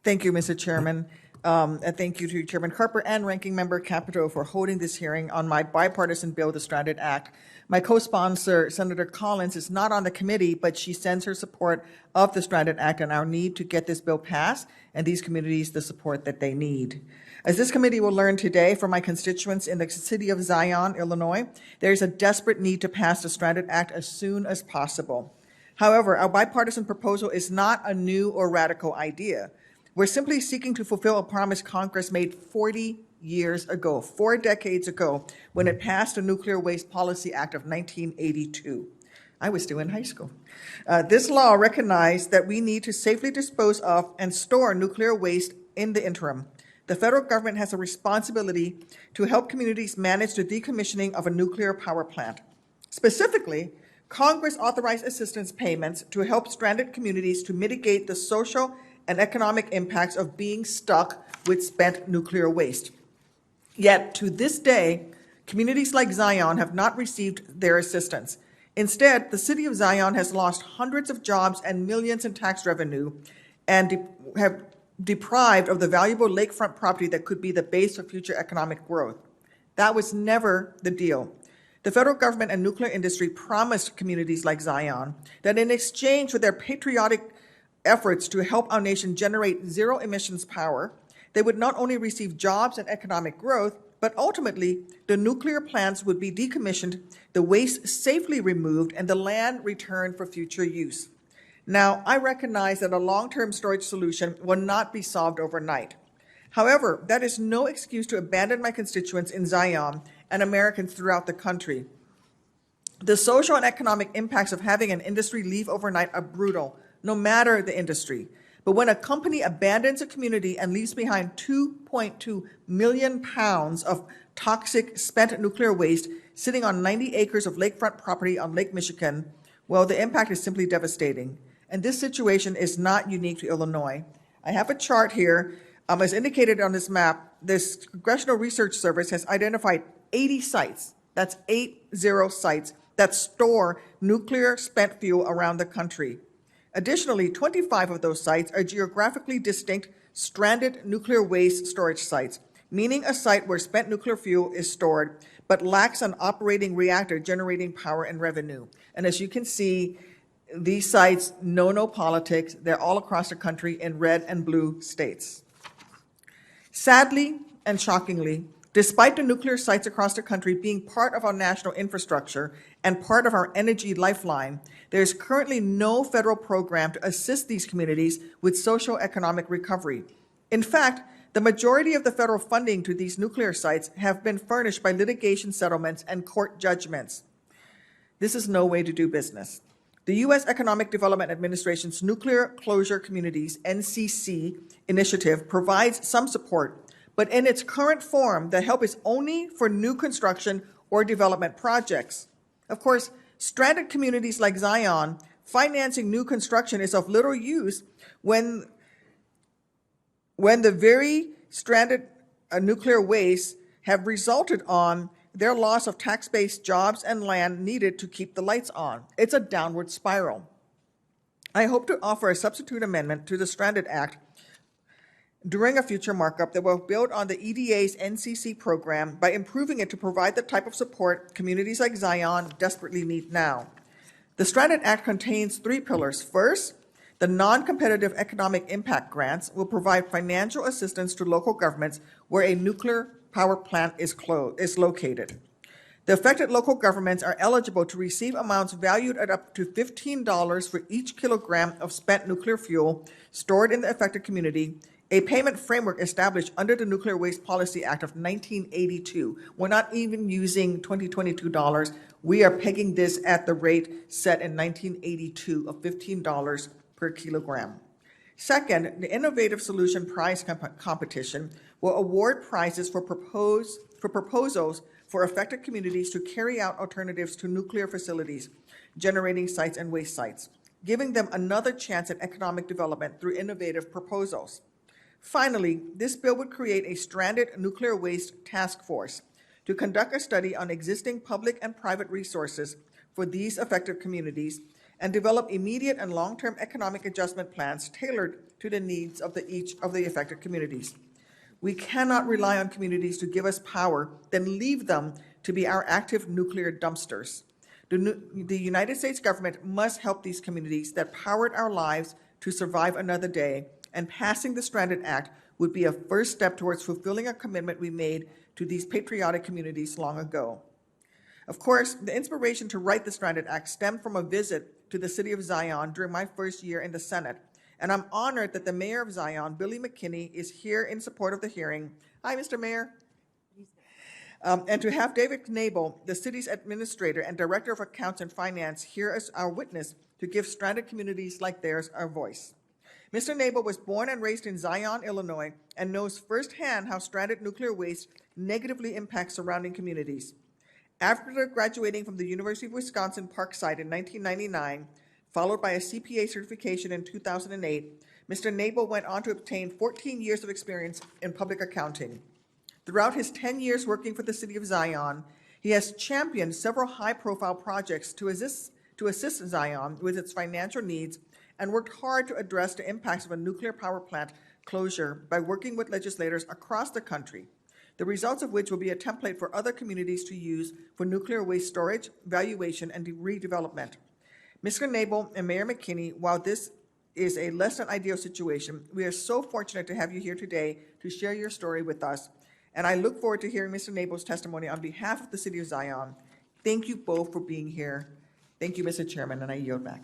Thank you, Mr. Chairman. And thank you to Chairman Carper and Ranking Member Capito for holding this hearing on my bipartisan bill, the Stranded Act. My co-sponsor, Senator Collins, is not on the committee, but she sends her support of the Stranded Act and our need to get this bill passed and these communities the support that they need. As this committee will learn today from my constituents in the city of Zion, Illinois, there is a desperate need to pass the Stranded Act as soon as possible. However, our bipartisan proposal is not a new or radical idea. We're simply seeking to fulfill a promise Congress made 40 years ago, 4 decades ago, when it passed the Nuclear Waste Policy Act of 1982. I was still in high school. This law recognized that we need to safely dispose of and store nuclear waste in the interim. The federal government has a responsibility to help communities manage the decommissioning of a nuclear power plant. Specifically, Congress authorized assistance payments to help stranded communities to mitigate the social and economic impacts of being stuck with spent nuclear waste. Yet, to this day, communities like Zion have not received their assistance. Instead, the city of Zion has lost hundreds of jobs and millions in tax revenue and have deprived of the valuable lakefront property that could be the base for future economic growth. That was never the deal. The federal government and nuclear industry promised communities like Zion that in exchange for their patriotic efforts to help our nation generate zero emissions power, they would not only receive jobs and economic growth, but ultimately the nuclear plants would be decommissioned, the waste safely removed, and the land returned for future use. Now, I recognize that a long-term storage solution will not be solved overnight. However, that is no excuse to abandon my constituents in Zion and Americans throughout the country. The social and economic impacts of having an industry leave overnight are brutal, no matter the industry. But when a company abandons a community and leaves behind 2.2 million pounds of toxic spent nuclear waste sitting on 90 acres of lakefront property on Lake Michigan, well, the impact is simply devastating. And this situation is not unique to Illinois. I have a chart here. As indicated on this map, this Congressional Research Service has identified 80 sites, that's 80 sites, that store nuclear spent fuel around the country. Additionally, 25 of those sites are geographically distinct stranded nuclear waste storage sites, meaning a site where spent nuclear fuel is stored but lacks an operating reactor generating power and revenue. And as you can see, these sites know no politics. They're all across the country in red and blue states. Sadly and shockingly, despite the nuclear sites across the country being part of our national infrastructure and part of our energy lifeline, there is currently no federal program to assist these communities with social economic recovery. In fact, the majority of the federal funding to these nuclear sites have been furnished by litigation settlements and court judgments. This is no way to do business. The U.S. Economic Development Administration's Nuclear Closure Communities, NCC, initiative provides some support, but in its current form, the help is only for new construction or development projects. Of course, stranded communities like Zion, financing new construction is of little use when the very stranded nuclear waste have resulted on their loss of tax-based jobs and land needed to keep the lights on. It's a downward spiral. I hope to offer a substitute amendment to the Stranded Act during a future markup that will build on the EDA's NCC program by improving it to provide the type of support communities like Zion desperately need now. The Stranded Act contains 3 pillars. First, the non-competitive economic impact grants will provide financial assistance to local governments where a nuclear power plant is located. The affected local governments are eligible to receive amounts valued at up to $15 for each kilogram of spent nuclear fuel stored in the affected community, a payment framework established under the Nuclear Waste Policy Act of 1982. We're not even using 2022 dollars. We are pegging this at the rate set in 1982 of $15 per kilogram. Second, the Innovative Solution Prize Competition will award prizes for proposals for affected communities to carry out alternatives to nuclear facilities, generating sites and waste sites, giving them another chance at economic development through innovative proposals. Finally, this bill would create a stranded nuclear waste task force to conduct a study on existing public and private resources for these affected communities and develop immediate and long-term economic adjustment plans tailored to the needs of each of the affected communities. We cannot rely on communities to give us power, then leave them to be our active nuclear dumpsters. The United States government must help these communities that powered our lives to survive another day, and passing the Stranded Act would be a first step towards fulfilling a commitment we made to these patriotic communities long ago. Of course, the inspiration to write the Stranded Act stemmed from a visit to the city of Zion during my first year in the Senate, and I'm honored that the mayor of Zion, Billy McKinney, is here in support of the hearing. Hi, Mr. Mayor. And to have David Knabel, the city's administrator and director of accounts and finance, here as our witness to give stranded communities like theirs our voice. Mr. Knabel was born and raised in Zion, Illinois, and knows firsthand how stranded nuclear waste negatively impacts surrounding communities. After graduating from the University of Wisconsin Parkside in 1999, followed by a CPA certification in 2008, Mr. Knabel went on to obtain 14 years of experience in public accounting. Throughout his 10 years working for the city of Zion, he has championed several high-profile projects to assist Zion with its financial needs and worked hard to address the impacts of a nuclear power plant closure by working with legislators across the country, the results of which will be a template for other communities to use for nuclear waste storage, valuation, and redevelopment. Mr. Knabel and Mayor McKinney, while this is a less than ideal situation, we are so fortunate to have you here today to share your story with us. And I look forward to hearing Mr. Knabel's testimony on behalf of the city of Zion. Thank you both for being here. Thank you, Mr. Chairman, and I yield back.